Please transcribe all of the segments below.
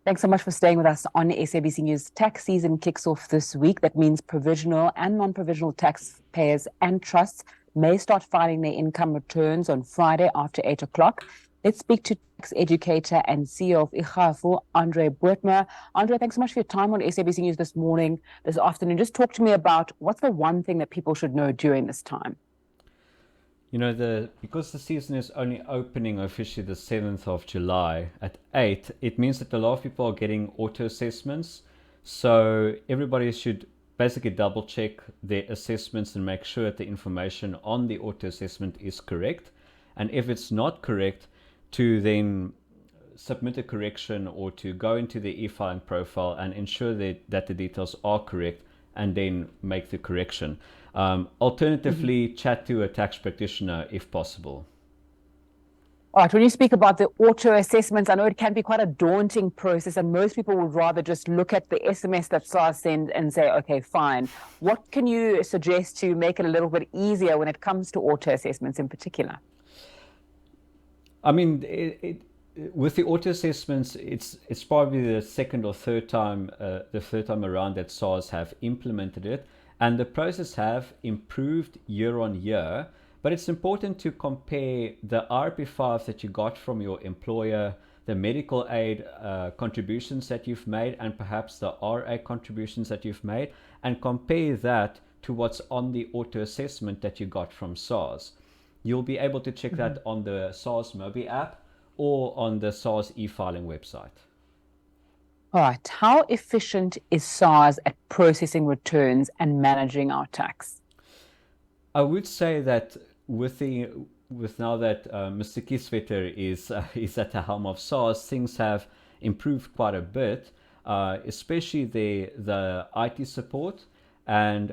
Thanks so much for staying with us on SABC News. Tax season kicks off this week. That means provisional and non-provisional taxpayers and trusts may start filing their income returns on Friday after 8 o'clock. Let's speak to tax educator and CEO of Ikhafu, Andre Boertmer. Andre, thanks so much for your time on SABC News this afternoon. Just talk to me about what's the one thing that people should know during this time. Because the season is only opening officially the 7th of July at 8, it means that a lot of people are getting auto assessments. So everybody should basically double check their assessments and make sure that the information on the auto assessment is correct. And if it's not correct, to then submit a correction or to go into the e-filing profile and ensure that the details are correct and then make the correction. Alternatively, chat to a tax practitioner if possible. All right, when you speak about the auto assessments, I know it can be quite a daunting process, and most people would rather just look at the SMS that SARS send and say, okay, fine. What can you suggest to make it a little bit easier when it comes to auto assessments in particular? I mean, with the auto assessments, it's probably the third time around that SARS have implemented it. And the process have improved year on year, but it's important to compare the RP5 that you got from your employer, the medical aid contributions that you've made, and perhaps the RA contributions that you've made, and compare that to what's on the auto assessment that you got from SARS. You'll be able to check that on the SARS Mobi app or on the SARS e-filing website. All right. How efficient is SARS at processing returns and managing our tax? I would say that with now that Mr. Kieswetter is at the helm of SARS, things have improved quite a bit, especially the IT support, and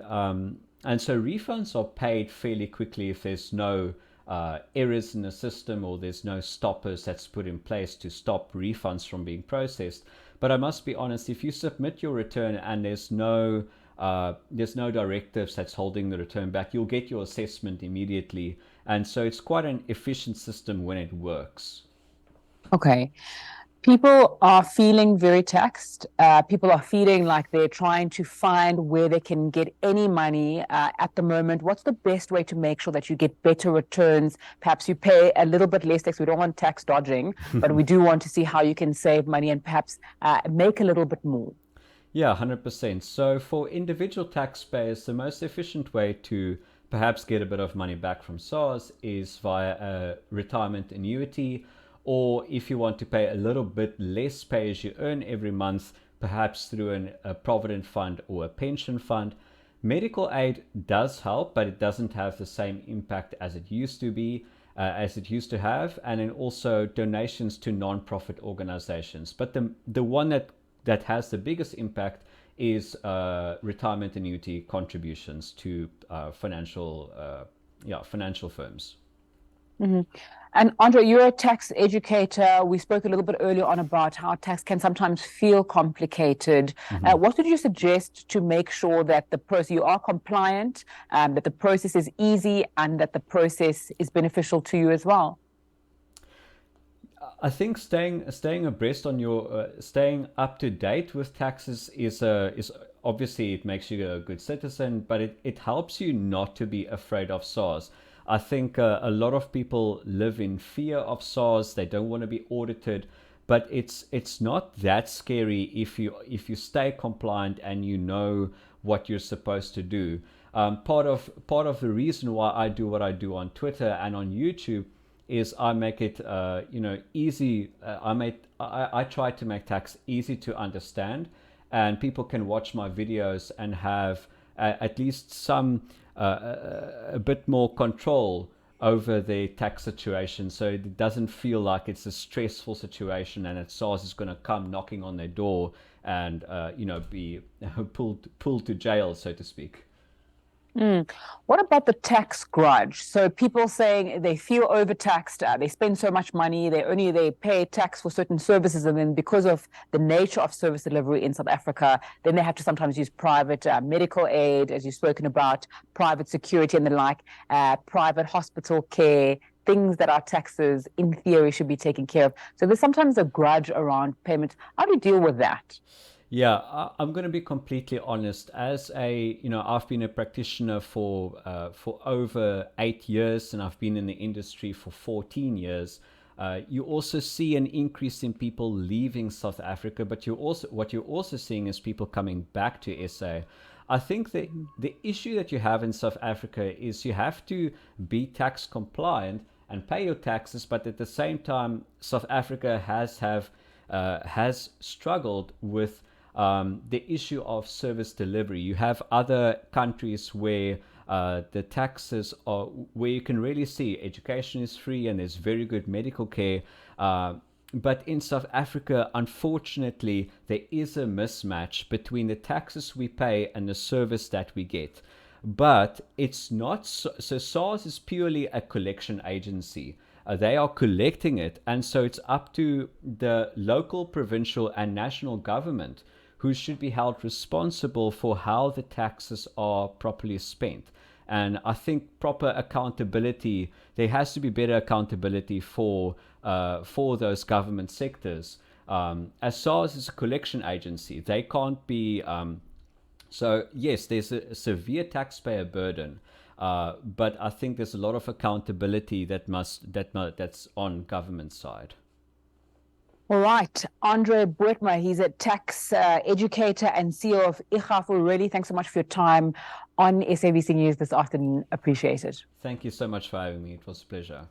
so refunds are paid fairly quickly if there's no errors in the system or there's no stoppers that's put in place to stop refunds from being processed. But I must be honest, if you submit your return and there's no directives that's holding the return back, you'll get your assessment immediately. And so it's quite an efficient system when it works. Okay. People are feeling very taxed. People are feeling like they're trying to find where they can get any money at the moment. What's the best way to make sure that you get better returns? Perhaps you pay a little bit less tax. We don't want tax dodging, but we do want to see how you can save money and perhaps make a little bit more. Yeah, 100%. So for individual taxpayers, the most efficient way to perhaps get a bit of money back from SARS is via a retirement annuity, or if you want to pay a little bit less pay as you earn every month, perhaps through a provident fund or a pension fund. Medical aid does help, but it doesn't have the same impact as it used to have, and then also donations to non-profit organizations. But the one that has the biggest impact is retirement annuity contributions to financial firms. Mm-hmm. And Andre, you're a tax educator. We spoke a little bit earlier on about how tax can sometimes feel complicated. What would you suggest to make sure that you are compliant, that the process is easy, and that the process is beneficial to you as well? I think staying abreast on your staying up to date with taxes is obviously, it makes you a good citizen, but it helps you not to be afraid of SARS. I think a lot of people live in fear of SARS. They don't want to be audited, but it's not that scary if you stay compliant and you know what you're supposed to do. Part of the reason why I do what I do on Twitter and on YouTube is I make it easy. I try to make tax easy to understand, and people can watch my videos and have at least some a bit more control over their tax situation, so it doesn't feel like it's a stressful situation and that SARS is going to come knocking on their door and be pulled to jail, so to speak. What about the tax grudge? So people saying they feel overtaxed, they spend so much money, they pay tax for certain services, and then because of the nature of service delivery in South Africa, then they have to sometimes use private medical aid, as you've spoken about, private security and the like, private hospital care. things that our taxes, in theory, should be taking care of. So there's sometimes a grudge around payment. How do you deal with that? Yeah, I'm going to be completely honest. As I've been a practitioner for over 8 years, and I've been in the industry for 14 years. You also see an increase in people leaving South Africa, but what you're also seeing is people coming back to SA. I think the issue that you have in South Africa is you have to be tax compliant and pay your taxes, but at the same time, South Africa has struggled with the issue of service delivery. You have other countries where the taxes are, where you can really see education is free and there's very good medical care. But in South Africa, unfortunately, there is a mismatch between the taxes we pay and the service that we get. But it's not so, SARS is purely a collection agency. They are collecting it, and so it's up to the local, provincial, and national government who should be held responsible for how the taxes are properly spent. And I think proper accountability, there has to be better accountability for those government sectors. As SARS is a collection agency, they can't be. So yes, there's a severe taxpayer burden, but I think there's a lot of accountability that's on government side. All right, Andre Boertma, he's a tax educator and CEO of Ikhafu. Really, thanks so much for your time on SABC News this afternoon. Appreciate it. Thank you so much for having me. It was a pleasure.